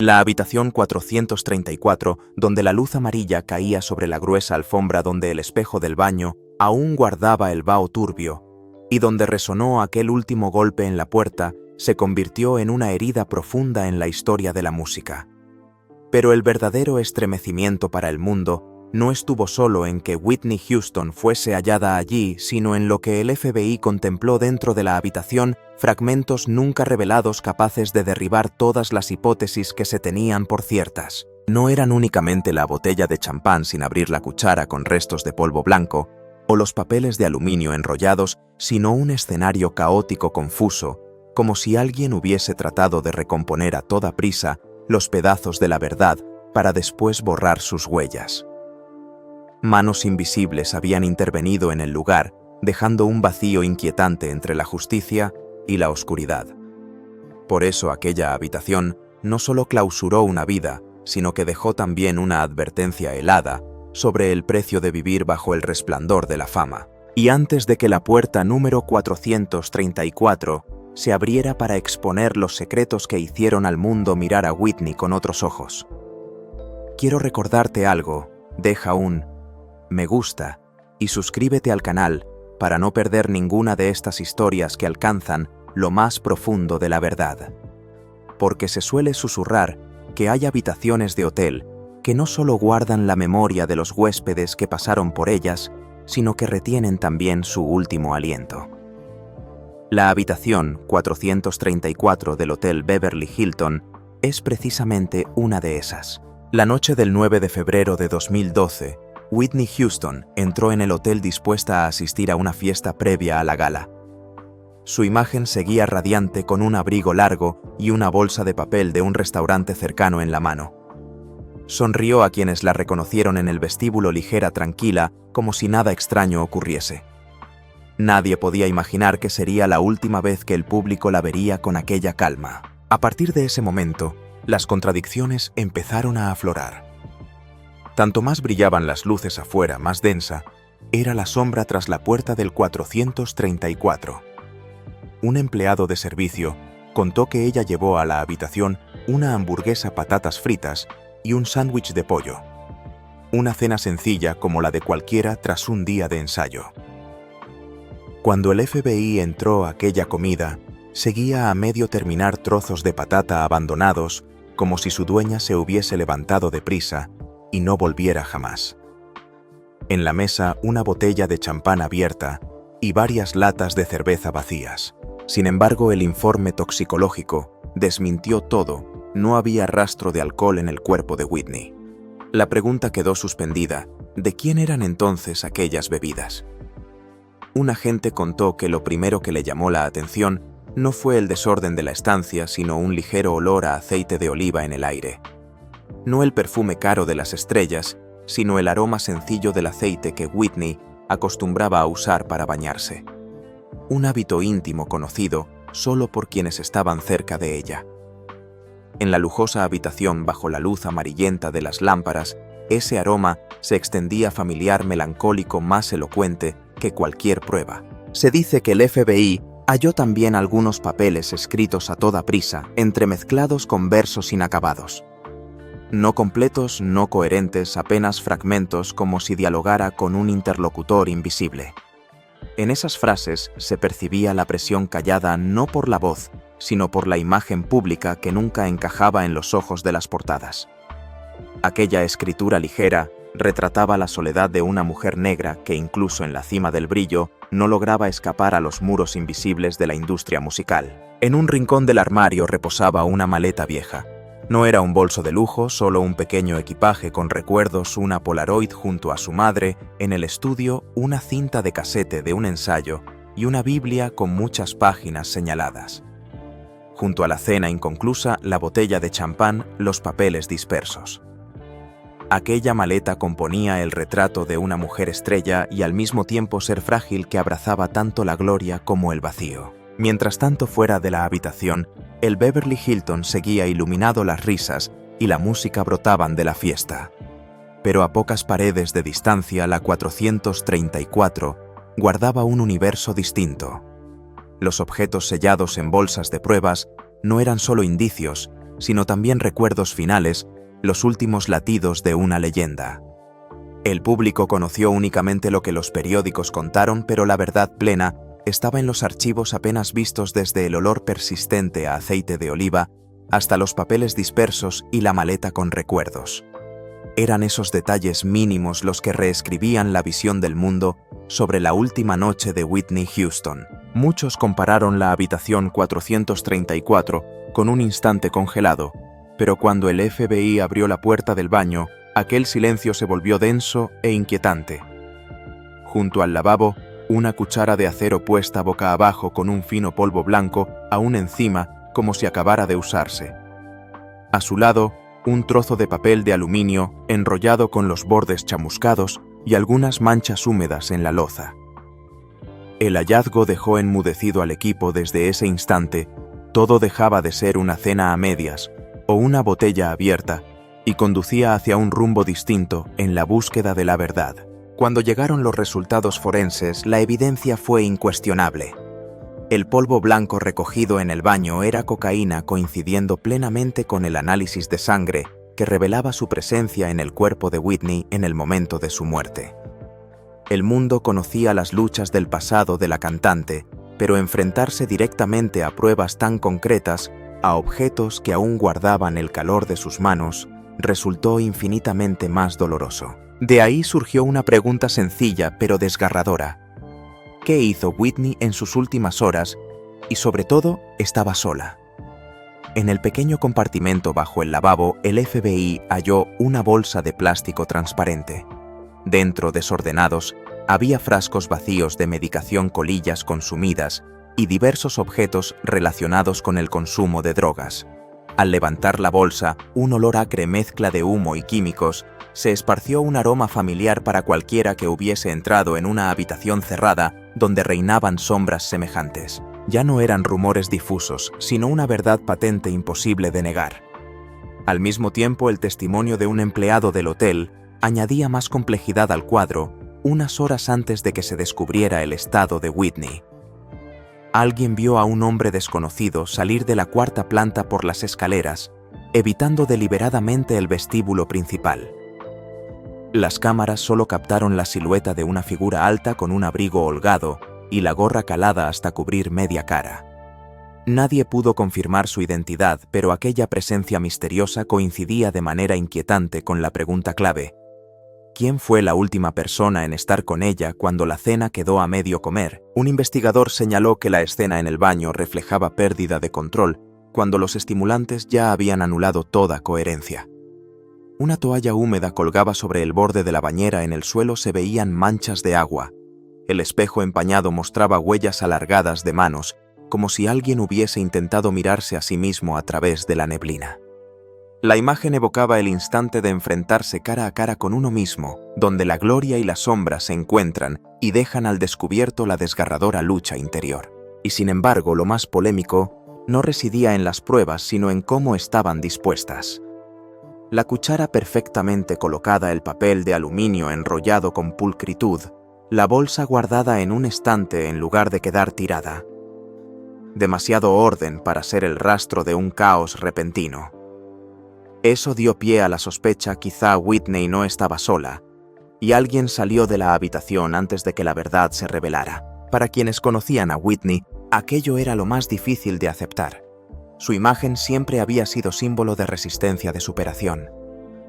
La habitación 434, donde la luz amarilla caía sobre la gruesa alfombra donde el espejo del baño aún guardaba el vaho turbio, y donde resonó aquel último golpe en la puerta, se convirtió en una herida profunda en la historia de la música. Pero el verdadero estremecimiento para el mundo no estuvo solo en que Whitney Houston fuese hallada allí, sino en lo que el FBI contempló dentro de la habitación, fragmentos nunca revelados capaces de derribar todas las hipótesis que se tenían por ciertas. No eran únicamente la botella de champán sin abrir la cuchara con restos de polvo blanco, o los papeles de aluminio enrollados, sino un escenario caótico confuso, como si alguien hubiese tratado de recomponer a toda prisa los pedazos de la verdad para después borrar sus huellas. Manos invisibles habían intervenido en el lugar, dejando un vacío inquietante entre la justicia y la oscuridad. Por eso aquella habitación no solo clausuró una vida, sino que dejó también una advertencia helada sobre el precio de vivir bajo el resplandor de la fama. Y antes de que la puerta número 434 se abriera para exponer los secretos que hicieron al mundo mirar a Whitney con otros ojos. Quiero recordarte algo, deja un me gusta y suscríbete al canal para no perder ninguna de estas historias que alcanzan lo más profundo de la verdad. Porque se suele susurrar que hay habitaciones de hotel que no solo guardan la memoria de los huéspedes que pasaron por ellas, sino que retienen también su último aliento. La habitación 434 del Hotel Beverly Hilton es precisamente una de esas. La noche del 9 de febrero de 2012, Whitney Houston entró en el hotel dispuesta a asistir a una fiesta previa a la gala. Su imagen seguía radiante con un abrigo largo y una bolsa de papel de un restaurante cercano en la mano. Sonrió a quienes la reconocieron en el vestíbulo ligera, tranquila, como si nada extraño ocurriese. Nadie podía imaginar que sería la última vez que el público la vería con aquella calma. A partir de ese momento, las contradicciones empezaron a aflorar. Tanto más brillaban las luces afuera, más densa, era la sombra tras la puerta del 434. Un empleado de servicio contó que ella llevó a la habitación una hamburguesa, patatas fritas y un sándwich de pollo. Una cena sencilla como la de cualquiera tras un día de ensayo. Cuando el FBI entró a aquella comida, seguía a medio terminar trozos de patata abandonados, como si su dueña se hubiese levantado deprisa y no volviera jamás. En la mesa, una botella de champán abierta y varias latas de cerveza vacías. Sin embargo, el informe toxicológico desmintió todo. No había rastro de alcohol en el cuerpo de Whitney. La pregunta quedó suspendida: ¿de quién eran entonces aquellas bebidas? Un agente contó que lo primero que le llamó la atención no fue el desorden de la estancia, sino un ligero olor a aceite de oliva en el aire. No el perfume caro de las estrellas, sino el aroma sencillo del aceite que Whitney acostumbraba a usar para bañarse. Un hábito íntimo conocido solo por quienes estaban cerca de ella. En la lujosa habitación bajo la luz amarillenta de las lámparas, ese aroma se extendía familiar, melancólico, más elocuente que cualquier prueba. Se dice que el FBI halló también algunos papeles escritos a toda prisa, entremezclados con versos inacabados. No completos, no coherentes, apenas fragmentos, como si dialogara con un interlocutor invisible. En esas frases se percibía la presión callada no por la voz, sino por la imagen pública que nunca encajaba en los ojos de las portadas. Aquella escritura ligera retrataba la soledad de una mujer negra que, incluso en la cima del brillo, no lograba escapar a los muros invisibles de la industria musical. En un rincón del armario reposaba una maleta vieja. No era un bolso de lujo, solo un pequeño equipaje con recuerdos, una Polaroid junto a su madre, en el estudio una cinta de casete de un ensayo y una Biblia con muchas páginas señaladas. Junto a la cena inconclusa, la botella de champán, los papeles dispersos. Aquella maleta componía el retrato de una mujer estrella y al mismo tiempo ser frágil que abrazaba tanto la gloria como el vacío. Mientras tanto, fuera de la habitación, el Beverly Hilton seguía iluminado, las risas y la música brotaban de la fiesta. Pero a pocas paredes de distancia, la 434 guardaba un universo distinto. Los objetos sellados en bolsas de pruebas no eran solo indicios, sino también recuerdos finales, los últimos latidos de una leyenda. El público conoció únicamente lo que los periódicos contaron, pero la verdad plena estaba en los archivos apenas vistos, desde el olor persistente a aceite de oliva hasta los papeles dispersos y la maleta con recuerdos. Eran esos detalles mínimos los que reescribían la visión del mundo sobre la última noche de Whitney Houston. Muchos compararon la habitación 434 con un instante congelado, pero cuando el FBI abrió la puerta del baño, aquel silencio se volvió denso e inquietante. Junto al lavabo, una cuchara de acero puesta boca abajo con un fino polvo blanco aún encima, como si acabara de usarse. A su lado, un trozo de papel de aluminio enrollado con los bordes chamuscados y algunas manchas húmedas en la loza. El hallazgo dejó enmudecido al equipo. Desde ese instante, todo dejaba de ser una cena a medias o una botella abierta y conducía hacia un rumbo distinto en la búsqueda de la verdad. Cuando llegaron los resultados forenses, la evidencia fue incuestionable. El polvo blanco recogido en el baño era cocaína, coincidiendo plenamente con el análisis de sangre que revelaba su presencia en el cuerpo de Whitney en el momento de su muerte. El mundo conocía las luchas del pasado de la cantante, pero enfrentarse directamente a pruebas tan concretas, a objetos que aún guardaban el calor de sus manos, resultó infinitamente más doloroso. De ahí surgió una pregunta sencilla pero desgarradora. ¿Qué hizo Whitney en sus últimas horas? Y sobre todo, estaba sola. En el pequeño compartimento bajo el lavabo, el FBI halló una bolsa de plástico transparente. Dentro, desordenados, había frascos vacíos de medicación, colillas consumidas y diversos objetos relacionados con el consumo de drogas. Al levantar la bolsa, un olor acre, mezcla de humo y químicos, se esparció, un aroma familiar para cualquiera que hubiese entrado en una habitación cerrada donde reinaban sombras semejantes. Ya no eran rumores difusos, sino una verdad patente imposible de negar. Al mismo tiempo, el testimonio de un empleado del hotel añadía más complejidad al cuadro unas horas antes de que se descubriera el estado de Whitney. Alguien vio a un hombre desconocido salir de la cuarta planta por las escaleras, evitando deliberadamente el vestíbulo principal. Las cámaras solo captaron la silueta de una figura alta con un abrigo holgado y la gorra calada hasta cubrir media cara. Nadie pudo confirmar su identidad, pero aquella presencia misteriosa coincidía de manera inquietante con la pregunta clave: ¿quién fue la última persona en estar con ella cuando la cena quedó a medio comer? Un investigador señaló que la escena en el baño reflejaba pérdida de control, cuando los estimulantes ya habían anulado toda coherencia. Una toalla húmeda colgaba sobre el borde de la bañera, en el suelo se veían manchas de agua. El espejo empañado mostraba huellas alargadas de manos, como si alguien hubiese intentado mirarse a sí mismo a través de la neblina. La imagen evocaba el instante de enfrentarse cara a cara con uno mismo, donde la gloria y la sombra se encuentran y dejan al descubierto la desgarradora lucha interior. Y sin embargo, lo más polémico no residía en las pruebas, sino en cómo estaban dispuestas. La cuchara perfectamente colocada, el papel de aluminio enrollado con pulcritud, la bolsa guardada en un estante en lugar de quedar tirada. Demasiado orden para ser el rastro de un caos repentino. Eso dio pie a la sospecha: quizá Whitney no estaba sola, y alguien salió de la habitación antes de que la verdad se revelara. Para quienes conocían a Whitney, aquello era lo más difícil de aceptar. Su imagen siempre había sido símbolo de resistencia, de superación.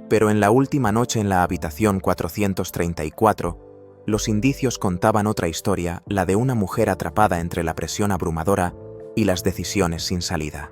Pero en la última noche en la habitación 434, los indicios contaban otra historia, la de una mujer atrapada entre la presión abrumadora y las decisiones sin salida.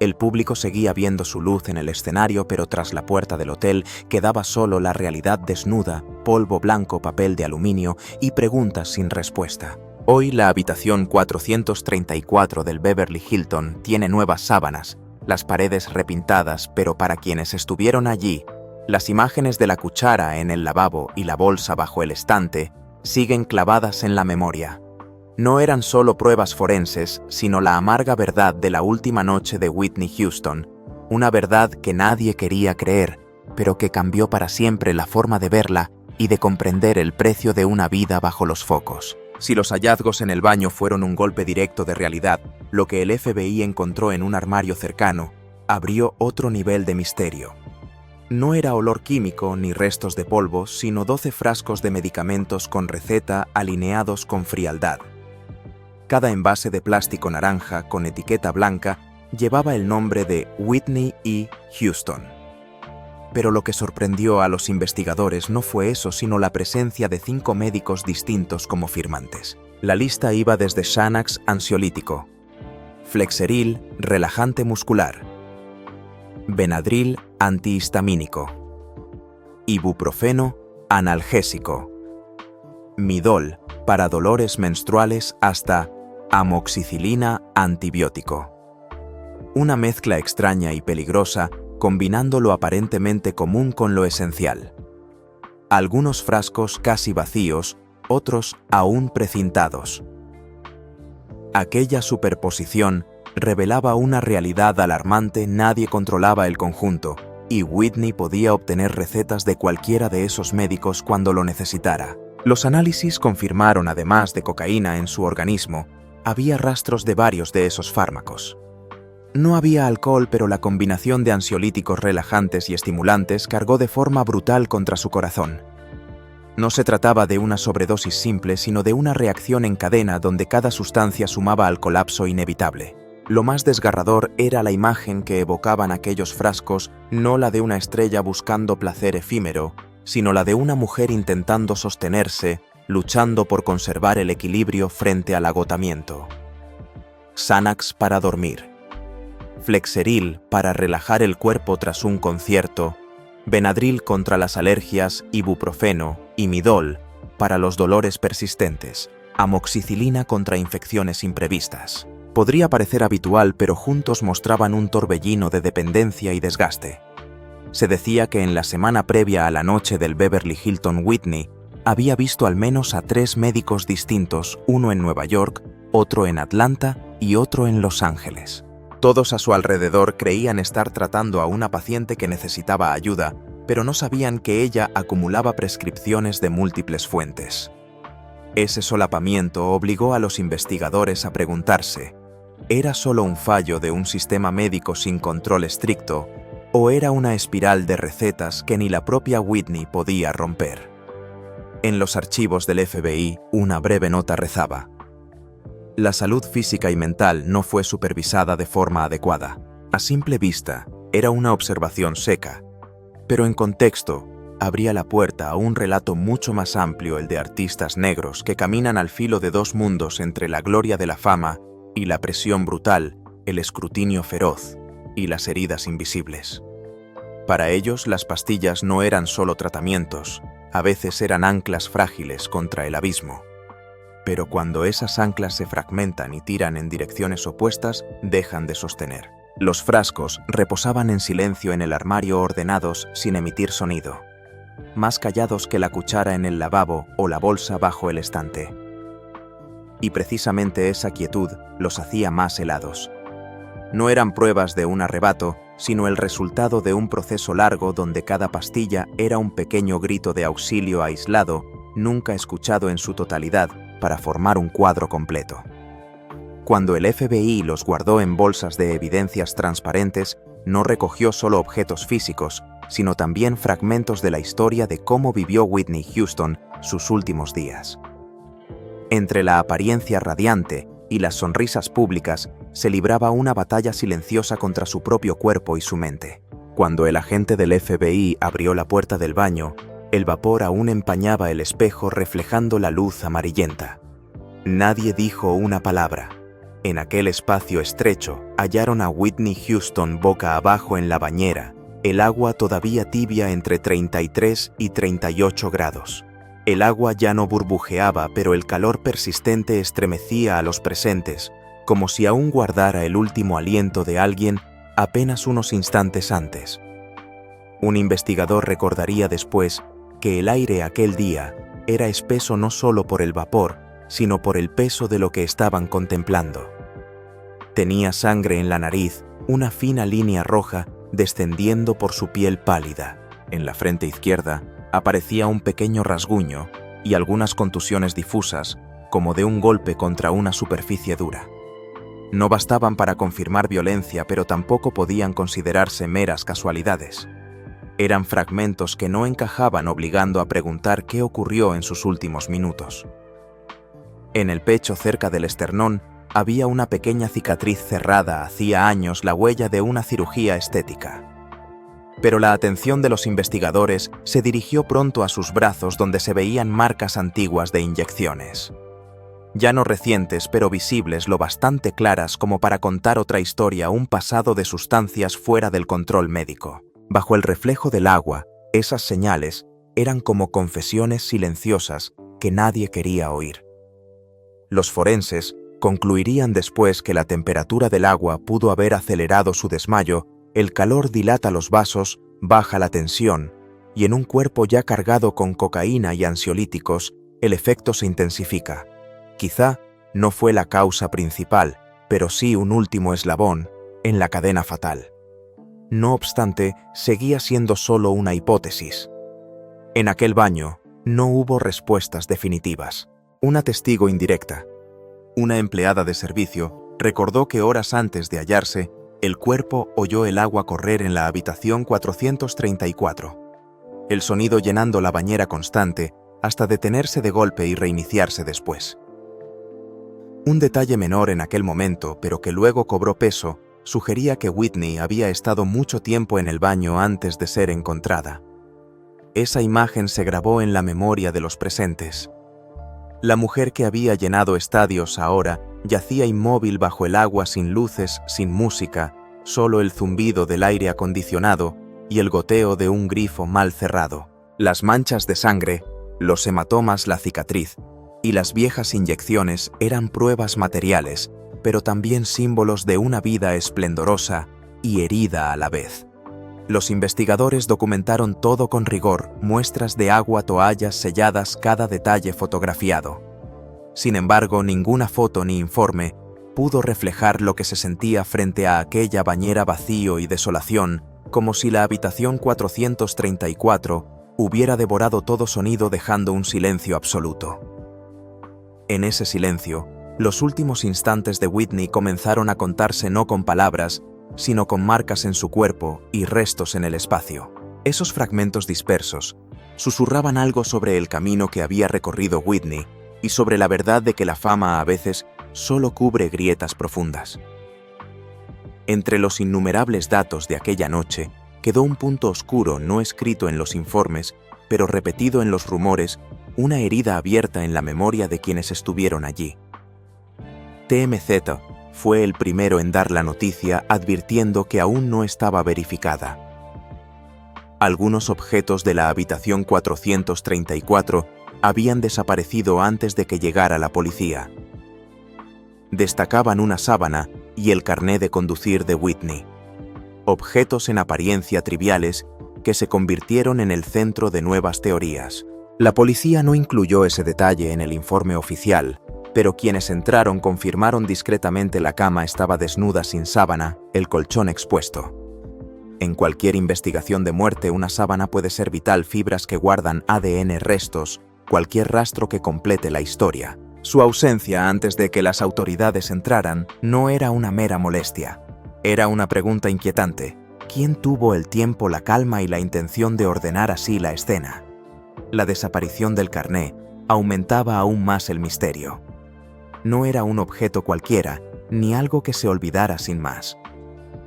El público seguía viendo su luz en el escenario, pero tras la puerta del hotel quedaba solo la realidad desnuda, polvo blanco, papel de aluminio y preguntas sin respuesta. Hoy la habitación 434 del Beverly Hilton tiene nuevas sábanas, las paredes repintadas, pero para quienes estuvieron allí, las imágenes de la cuchara en el lavabo y la bolsa bajo el estante siguen clavadas en la memoria. No eran solo pruebas forenses, sino la amarga verdad de la última noche de Whitney Houston, una verdad que nadie quería creer, pero que cambió para siempre la forma de verla y de comprender el precio de una vida bajo los focos. Si los hallazgos en el baño fueron un golpe directo de realidad, lo que el FBI encontró en un armario cercano abrió otro nivel de misterio. No era olor químico ni restos de polvo, sino 12 frascos de medicamentos con receta alineados con frialdad. Cada envase de plástico naranja con etiqueta blanca llevaba el nombre de Whitney E. Houston. Pero lo que sorprendió a los investigadores no fue eso, sino la presencia de 5 médicos distintos como firmantes. La lista iba desde Xanax, ansiolítico; Flexeril, relajante muscular; Benadryl, antihistamínico; Ibuprofeno, analgésico; Midol, para dolores menstruales, hasta amoxicilina, antibiótico. Una mezcla extraña y peligrosa, combinando lo aparentemente común con lo esencial. Algunos frascos casi vacíos, otros aún precintados. Aquella superposición revelaba una realidad alarmante. Nadie controlaba el conjunto, y Whitney podía obtener recetas de cualquiera de esos médicos cuando lo necesitara. Los análisis confirmaron, además de cocaína en su organismo, había rastros de varios de esos fármacos. No había alcohol, pero la combinación de ansiolíticos relajantes y estimulantes cargó de forma brutal contra su corazón. No se trataba de una sobredosis simple, sino de una reacción en cadena donde cada sustancia sumaba al colapso inevitable. Lo más desgarrador era la imagen que evocaban aquellos frascos, no la de una estrella buscando placer efímero, sino la de una mujer intentando sostenerse, luchando por conservar el equilibrio frente al agotamiento. Xanax para dormir; Flexeril para relajar el cuerpo tras un concierto; Benadryl contra las alergias; Ibuprofeno y Midol para los dolores persistentes; amoxicilina contra infecciones imprevistas. Podría parecer habitual, pero juntos mostraban un torbellino de dependencia y desgaste. Se decía que en la semana previa a la noche del Beverly Hilton, Whitney había visto al menos a 3 médicos distintos, uno en Nueva York, otro en Atlanta y otro en Los Ángeles. Todos a su alrededor creían estar tratando a una paciente que necesitaba ayuda, pero no sabían que ella acumulaba prescripciones de múltiples fuentes. Ese solapamiento obligó a los investigadores a preguntarse: ¿era solo un fallo de un sistema médico sin control estricto, o era una espiral de recetas que ni la propia Whitney podía romper? En los archivos del FBI, una breve nota rezaba: la salud física y mental no fue supervisada de forma adecuada. A simple vista, era una observación seca, pero en contexto, abría la puerta a un relato mucho más amplio, el de artistas negros que caminan al filo de 2 mundos entre la gloria de la fama y la presión brutal, el escrutinio feroz y las heridas invisibles. Para ellos, las pastillas no eran solo tratamientos, a veces eran anclas frágiles contra el abismo. Pero cuando esas anclas se fragmentan y tiran en direcciones opuestas, dejan de sostener. Los frascos reposaban en silencio en el armario, ordenados sin emitir sonido, más callados que la cuchara en el lavabo o la bolsa bajo el estante. Y precisamente esa quietud los hacía más helados. No eran pruebas de un arrebato, sino el resultado de un proceso largo donde cada pastilla era un pequeño grito de auxilio aislado, nunca escuchado en su totalidad, para formar un cuadro completo. Cuando el FBI los guardó en bolsas de evidencias transparentes, no recogió solo objetos físicos, sino también fragmentos de la historia de cómo vivió Whitney Houston sus últimos días. Entre la apariencia radiante y las sonrisas públicas, se libraba una batalla silenciosa contra su propio cuerpo y su mente. Cuando el agente del FBI abrió la puerta del baño, el vapor aún empañaba el espejo, reflejando la luz amarillenta. Nadie dijo una palabra. En aquel espacio estrecho, hallaron a Whitney Houston boca abajo en la bañera, el agua todavía tibia entre 33 y 38 grados. El agua ya no burbujeaba, pero el calor persistente estremecía a los presentes, como si aún guardara el último aliento de alguien apenas unos instantes antes. Un investigador recordaría después que el aire aquel día era espeso no solo por el vapor, sino por el peso de lo que estaban contemplando. Tenía sangre en la nariz, una fina línea roja descendiendo por su piel pálida. En la frente izquierda aparecía un pequeño rasguño y algunas contusiones difusas, como de un golpe contra una superficie dura. No bastaban para confirmar violencia, pero tampoco podían considerarse meras casualidades. Eran fragmentos que no encajaban, obligando a preguntar qué ocurrió en sus últimos minutos. En el pecho, cerca del esternón, había una pequeña cicatriz cerrada, hacía años, la huella de una cirugía estética. Pero la atención de los investigadores se dirigió pronto a sus brazos, donde se veían marcas antiguas de inyecciones. Ya no recientes, pero visibles, lo bastante claras como para contar otra historia, un pasado de sustancias fuera del control médico. Bajo el reflejo del agua, esas señales eran como confesiones silenciosas que nadie quería oír. Los forenses concluirían después que la temperatura del agua pudo haber acelerado su desmayo, el calor dilata los vasos, baja la tensión, y en un cuerpo ya cargado con cocaína y ansiolíticos, el efecto se intensifica. Quizá no fue la causa principal, pero sí un último eslabón en la cadena fatal. No obstante, seguía siendo solo una hipótesis. En aquel baño no hubo respuestas definitivas. Una testigo indirecta, una empleada de servicio, recordó que horas antes de hallarse, el cuerpo oyó el agua correr en la habitación 434. El sonido llenando la bañera constante hasta detenerse de golpe y reiniciarse después. Un detalle menor en aquel momento, pero que luego cobró peso, sugería que Whitney había estado mucho tiempo en el baño antes de ser encontrada. Esa imagen se grabó en la memoria de los presentes. La mujer que había llenado estadios ahora yacía inmóvil bajo el agua, sin luces, sin música, solo el zumbido del aire acondicionado y el goteo de un grifo mal cerrado. Las manchas de sangre, los hematomas, la cicatriz y las viejas inyecciones eran pruebas materiales, pero también símbolos de una vida esplendorosa y herida a la vez. Los investigadores documentaron todo con rigor, muestras de agua, toallas selladas, cada detalle fotografiado. Sin embargo, ninguna foto ni informe pudo reflejar lo que se sentía frente a aquella bañera, vacío y desolación, como si la habitación 434 hubiera devorado todo sonido, dejando un silencio absoluto. En ese silencio, los últimos instantes de Whitney comenzaron a contarse no con palabras, sino con marcas en su cuerpo y restos en el espacio. Esos fragmentos dispersos susurraban algo sobre el camino que había recorrido Whitney y sobre la verdad de que la fama a veces solo cubre grietas profundas. Entre los innumerables datos de aquella noche quedó un punto oscuro no escrito en los informes, pero repetido en los rumores, una herida abierta en la memoria de quienes estuvieron allí. TMZ fue el primero en dar la noticia, advirtiendo que aún no estaba verificada. Algunos objetos de la habitación 434 habían desaparecido antes de que llegara la policía. Destacaban una sábana y el carné de conducir de Whitney. Objetos en apariencia triviales que se convirtieron en el centro de nuevas teorías. La policía no incluyó ese detalle en el informe oficial, pero quienes entraron confirmaron discretamente: la cama estaba desnuda, sin sábana, el colchón expuesto. En cualquier investigación de muerte, una sábana puede ser vital, fibras que guardan ADN, restos, cualquier rastro que complete la historia. Su ausencia antes de que las autoridades entraran no era una mera molestia. Era una pregunta inquietante. ¿Quién tuvo el tiempo, la calma y la intención de ordenar así la escena? La desaparición del carné aumentaba aún más el misterio. No era un objeto cualquiera, ni algo que se olvidara sin más.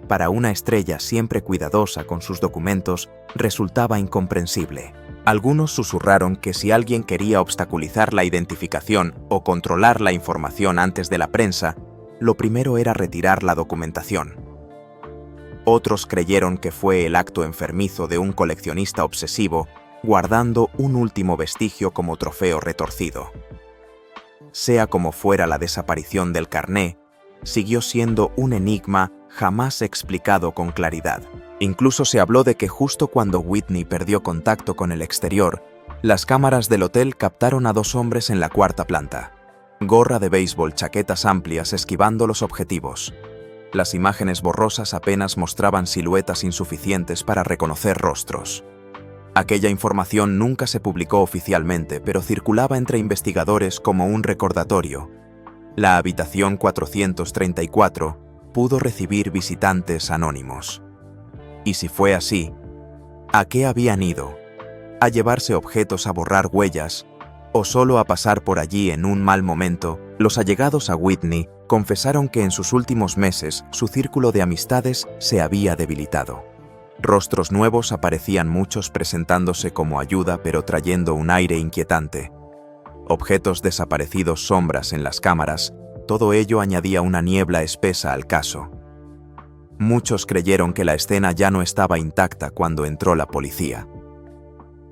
Para una estrella siempre cuidadosa con sus documentos, resultaba incomprensible. Algunos susurraron que si alguien quería obstaculizar la identificación o controlar la información antes de la prensa, lo primero era retirar la documentación. Otros creyeron que fue el acto enfermizo de un coleccionista obsesivo, guardando un último vestigio como trofeo retorcido. Sea como fuera, la desaparición del carné siguió siendo un enigma jamás explicado con claridad. Incluso se habló de que justo cuando Whitney perdió contacto con el exterior, las cámaras del hotel captaron a dos hombres en la cuarta planta. Gorra de béisbol, chaquetas amplias, esquivando los objetivos. Las imágenes borrosas apenas mostraban siluetas insuficientes para reconocer rostros. Aquella información nunca se publicó oficialmente, pero circulaba entre investigadores como un recordatorio. La habitación 434 pudo recibir visitantes anónimos. Y si fue así, ¿a qué habían ido? ¿A llevarse objetos a borrar huellas? ¿O solo a pasar por allí en un mal momento? Los allegados a Whitney confesaron que en sus últimos meses su círculo de amistades se había debilitado. Rostros nuevos aparecían, muchos presentándose como ayuda pero trayendo un aire inquietante. Objetos desaparecidos, sombras en las cámaras, todo ello añadía una niebla espesa al caso. Muchos creyeron que la escena ya no estaba intacta cuando entró la policía.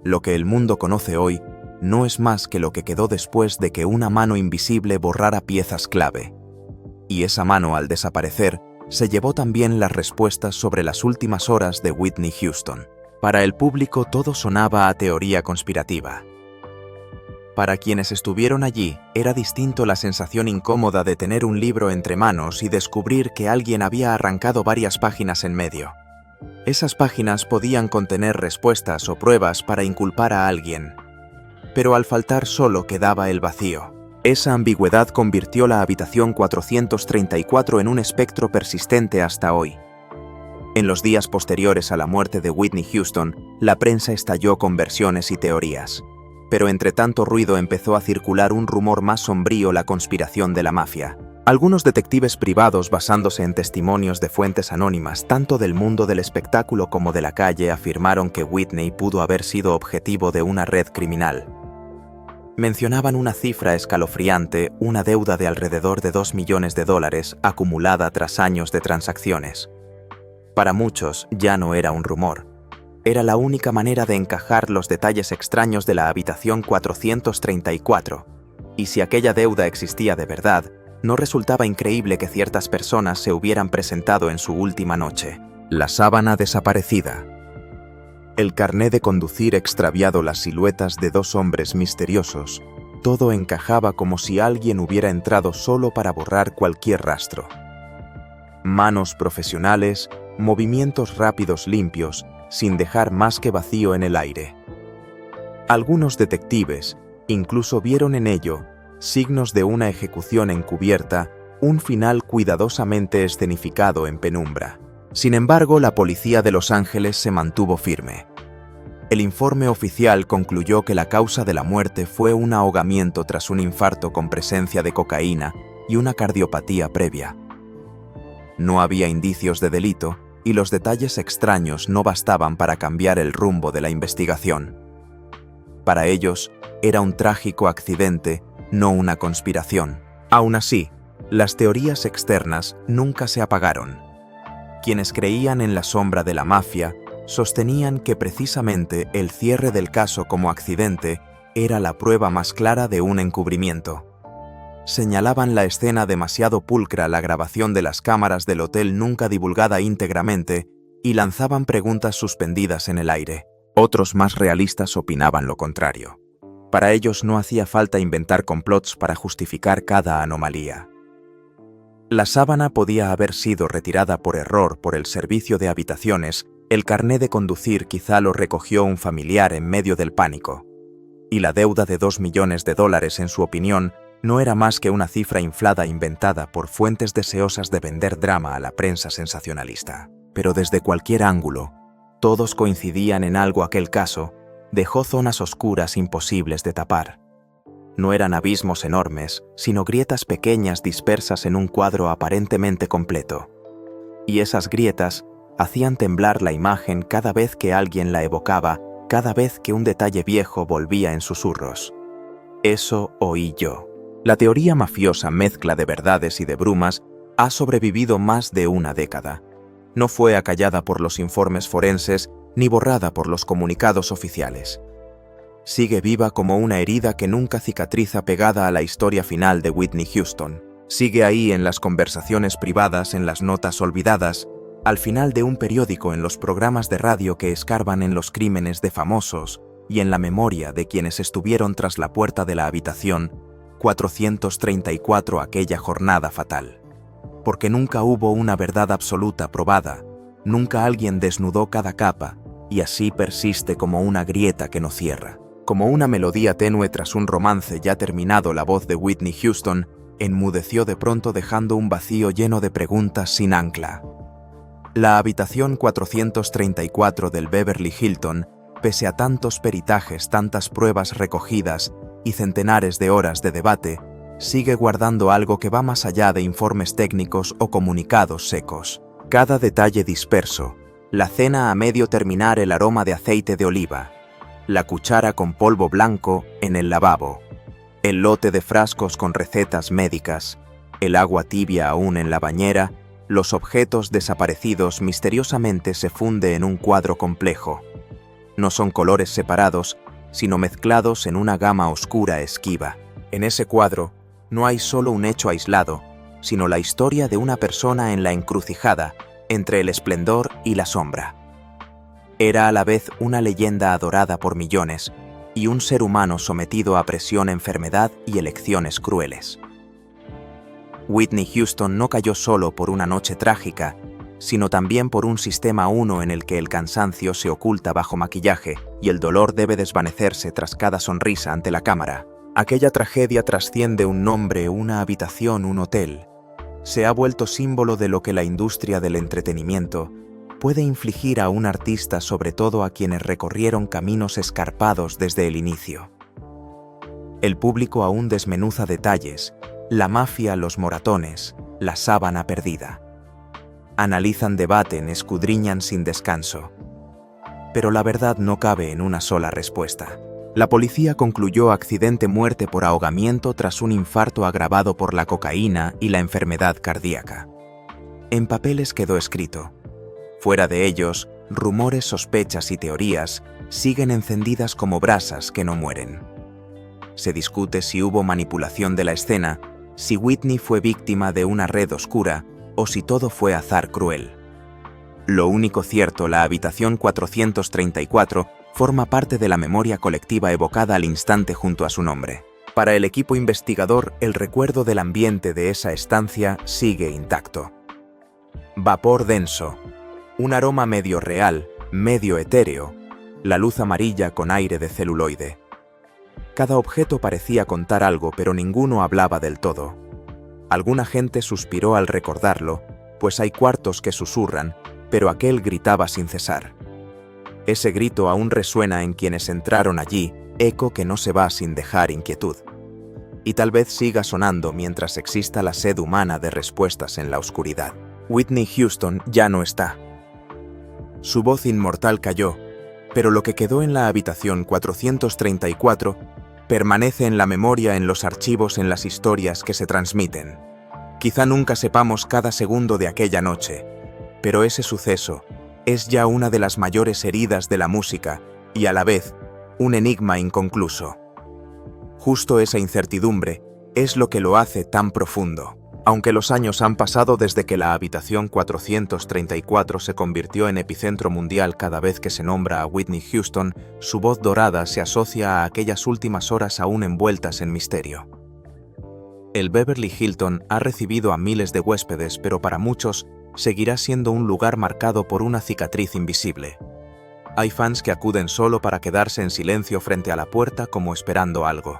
Lo que el mundo conoce hoy no es más que lo que quedó después de que una mano invisible borrara piezas clave. Y esa mano, al desaparecer, se llevó también las respuestas sobre las últimas horas de Whitney Houston. Para el público todo sonaba a teoría conspirativa. Para quienes estuvieron allí, era distinto la sensación incómoda de tener un libro entre manos y descubrir que alguien había arrancado varias páginas en medio. Esas páginas podían contener respuestas o pruebas para inculpar a alguien, pero al faltar solo quedaba el vacío. Esa ambigüedad convirtió la habitación 434 en un espectro persistente hasta hoy. En los días posteriores a la muerte de Whitney Houston, la prensa estalló con versiones y teorías. Pero entre tanto ruido empezó a circular un rumor más sombrío: la conspiración de la mafia. Algunos detectives privados, basándose en testimonios de fuentes anónimas, tanto del mundo del espectáculo como de la calle, afirmaron que Whitney pudo haber sido objetivo de una red criminal. Mencionaban una cifra escalofriante: una deuda de alrededor de $2 millones acumulada tras años de transacciones. Para muchos ya no era un rumor. Era la única manera de encajar los detalles extraños de la habitación 434. Y si aquella deuda existía de verdad, no resultaba increíble que ciertas personas se hubieran presentado en su última noche. La sábana desaparecida. El carné de conducir extraviado, las siluetas de dos hombres misteriosos. Todo encajaba como si alguien hubiera entrado solo para borrar cualquier rastro. Manos profesionales, movimientos rápidos, limpios, sin dejar más que vacío en el aire. Algunos detectives incluso vieron en ello signos de una ejecución encubierta, un final cuidadosamente escenificado en penumbra. Sin embargo, la policía de Los Ángeles se mantuvo firme. El informe oficial concluyó que la causa de la muerte fue un ahogamiento tras un infarto con presencia de cocaína y una cardiopatía previa. No había indicios de delito, y los detalles extraños no bastaban para cambiar el rumbo de la investigación. Para ellos, era un trágico accidente, no una conspiración. Aún así, las teorías externas nunca se apagaron. Quienes creían en la sombra de la mafia sostenían que precisamente el cierre del caso como accidente era la prueba más clara de un encubrimiento. Señalaban la escena demasiado pulcra, la grabación de las cámaras del hotel nunca divulgada íntegramente, y lanzaban preguntas suspendidas en el aire. Otros, más realistas, opinaban lo contrario. Para ellos no hacía falta inventar complots para justificar cada anomalía. La sábana podía haber sido retirada por error por el servicio de habitaciones, el carné de conducir quizá lo recogió un familiar en medio del pánico. Y la deuda de $2 millones, en su opinión, no era más que una cifra inflada inventada por fuentes deseosas de vender drama a la prensa sensacionalista. Pero desde cualquier ángulo, todos coincidían en algo: aquel caso dejó zonas oscuras imposibles de tapar. No eran abismos enormes, sino grietas pequeñas dispersas en un cuadro aparentemente completo. Y esas grietas hacían temblar la imagen cada vez que alguien la evocaba, cada vez que un detalle viejo volvía en susurros. Eso oí yo. La teoría mafiosa, mezcla de verdades y de brumas, ha sobrevivido más de una década. No fue acallada por los informes forenses ni borrada por los comunicados oficiales. Sigue viva como una herida que nunca cicatriza, pegada a la historia final de Whitney Houston. Sigue ahí, en las conversaciones privadas, en las notas olvidadas, al final de un periódico, en los programas de radio que escarban en los crímenes de famosos y en la memoria de quienes estuvieron tras la puerta de la habitación 434 aquella jornada fatal. Porque nunca hubo una verdad absoluta probada, nunca alguien desnudó cada capa, y así persiste como una grieta que no cierra. Como una melodía tenue tras un romance ya terminado, la voz de Whitney Houston enmudeció de pronto dejando un vacío lleno de preguntas sin ancla. La habitación 434 del Beverly Hilton, pese a tantos peritajes, tantas pruebas recogidas y centenares de horas de debate, sigue guardando algo que va más allá de informes técnicos o comunicados secos. Cada detalle disperso, la cena a medio terminar, el aroma de aceite de oliva, la cuchara con polvo blanco en el lavabo, el lote de frascos con recetas médicas, el agua tibia aún en la bañera, los objetos desaparecidos misteriosamente se funde en un cuadro complejo. No son colores separados, sino mezclados en una gama oscura esquiva. En ese cuadro no hay solo un hecho aislado, sino la historia de una persona en la encrucijada entre el esplendor y la sombra. Era a la vez una leyenda adorada por millones y un ser humano sometido a presión, enfermedad y elecciones crueles. Whitney Houston no cayó solo por una noche trágica, sino también por un sistema 1 en el que el cansancio se oculta bajo maquillaje y el dolor debe desvanecerse tras cada sonrisa ante la cámara. Aquella tragedia trasciende un nombre, una habitación, un hotel. Se ha vuelto símbolo de lo que la industria del entretenimiento puede infligir a un artista, sobre todo a quienes recorrieron caminos escarpados desde el inicio. El público aún desmenuza detalles, la mafia, los moratones, la sábana perdida. Analizan, debaten, escudriñan sin descanso. Pero la verdad no cabe en una sola respuesta. La policía concluyó accidente, muerte por ahogamiento tras un infarto agravado por la cocaína y la enfermedad cardíaca. En papeles quedó escrito. Fuera de ellos, rumores, sospechas y teorías siguen encendidas como brasas que no mueren. Se discute si hubo manipulación de la escena, si Whitney fue víctima de una red oscura o si todo fue azar cruel. Lo único cierto, la habitación 434 forma parte de la memoria colectiva evocada al instante junto a su nombre. Para el equipo investigador, el recuerdo del ambiente de esa estancia sigue intacto. Vapor denso, un aroma medio real, medio etéreo, la luz amarilla con aire de celuloide. Cada objeto parecía contar algo, pero ninguno hablaba del todo. Alguna gente suspiró al recordarlo, pues hay cuartos que susurran, pero aquel gritaba sin cesar. Ese grito aún resuena en quienes entraron allí, eco que no se va sin dejar inquietud. Y tal vez siga sonando mientras exista la sed humana de respuestas en la oscuridad. Whitney Houston ya no está. Su voz inmortal cayó, pero lo que quedó en la habitación 434 permanece en la memoria, en los archivos, en las historias que se transmiten. Quizá nunca sepamos cada segundo de aquella noche, pero ese suceso es ya una de las mayores heridas de la música y a la vez un enigma inconcluso. Justo esa incertidumbre es lo que lo hace tan profundo. Aunque los años han pasado desde que la habitación 434 se convirtió en epicentro mundial, cada vez que se nombra a Whitney Houston, su voz dorada se asocia a aquellas últimas horas aún envueltas en misterio. El Beverly Hilton ha recibido a miles de huéspedes, pero para muchos seguirá siendo un lugar marcado por una cicatriz invisible. Hay fans que acuden solo para quedarse en silencio frente a la puerta como esperando algo.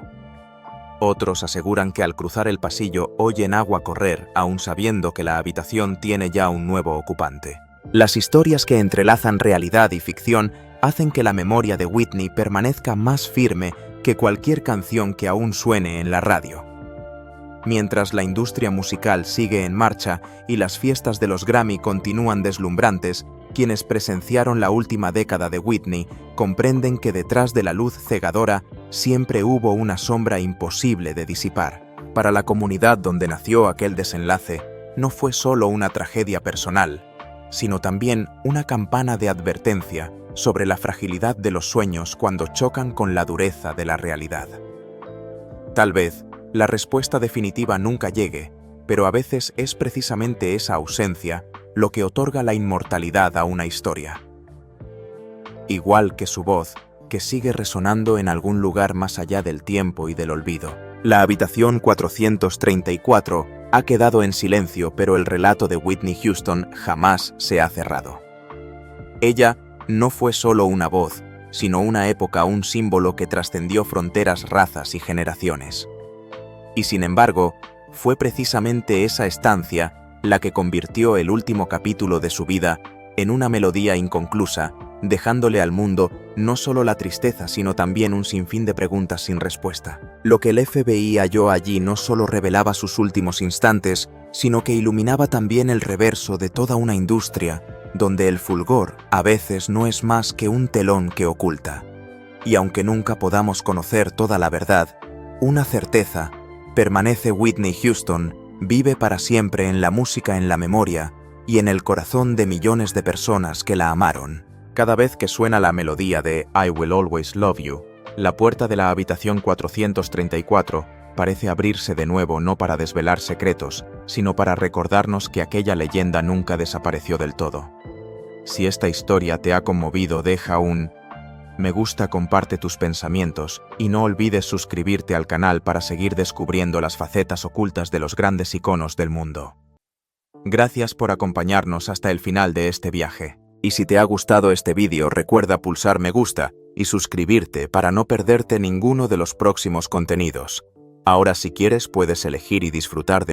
Otros aseguran que al cruzar el pasillo oyen agua correr, aun sabiendo que la habitación tiene ya un nuevo ocupante. Las historias que entrelazan realidad y ficción hacen que la memoria de Whitney permanezca más firme que cualquier canción que aún suene en la radio. Mientras la industria musical sigue en marcha y las fiestas de los Grammy continúan deslumbrantes, quienes presenciaron la última década de Whitney comprenden que detrás de la luz cegadora siempre hubo una sombra imposible de disipar. Para la comunidad donde nació aquel desenlace, no fue solo una tragedia personal, sino también una campana de advertencia sobre la fragilidad de los sueños cuando chocan con la dureza de la realidad. Tal vez la respuesta definitiva nunca llegue, pero a veces es precisamente esa ausencia lo que otorga la inmortalidad a una historia. Igual que su voz, que sigue resonando en algún lugar más allá del tiempo y del olvido. La habitación 434 ha quedado en silencio, pero el relato de Whitney Houston jamás se ha cerrado. Ella no fue solo una voz, sino una época, un símbolo que trascendió fronteras, razas y generaciones. Y sin embargo, Fue precisamente esa estancia la que convirtió el último capítulo de su vida en una melodía inconclusa, dejándole al mundo no solo la tristeza, sino también un sinfín de preguntas sin respuesta. Lo que el FBI halló allí no solo revelaba sus últimos instantes, sino que iluminaba también el reverso de toda una industria, donde el fulgor a veces no es más que un telón que oculta. Y aunque nunca podamos conocer toda la verdad, una certeza: permanece. Whitney Houston vive para siempre en la música, en la memoria y en el corazón de millones de personas que la amaron. Cada vez que suena la melodía de I Will Always Love You, la puerta de la habitación 434 parece abrirse de nuevo, no para desvelar secretos, sino para recordarnos que aquella leyenda nunca desapareció del todo. Si esta historia te ha conmovido, deja un me gusta, comparte tus pensamientos y no olvides suscribirte al canal para seguir descubriendo las facetas ocultas de los grandes iconos del mundo. Gracias por acompañarnos hasta el final de este viaje. Y si te ha gustado este vídeo, recuerda pulsar me gusta y suscribirte para no perderte ninguno de los próximos contenidos. Ahora, si quieres, puedes elegir y disfrutar de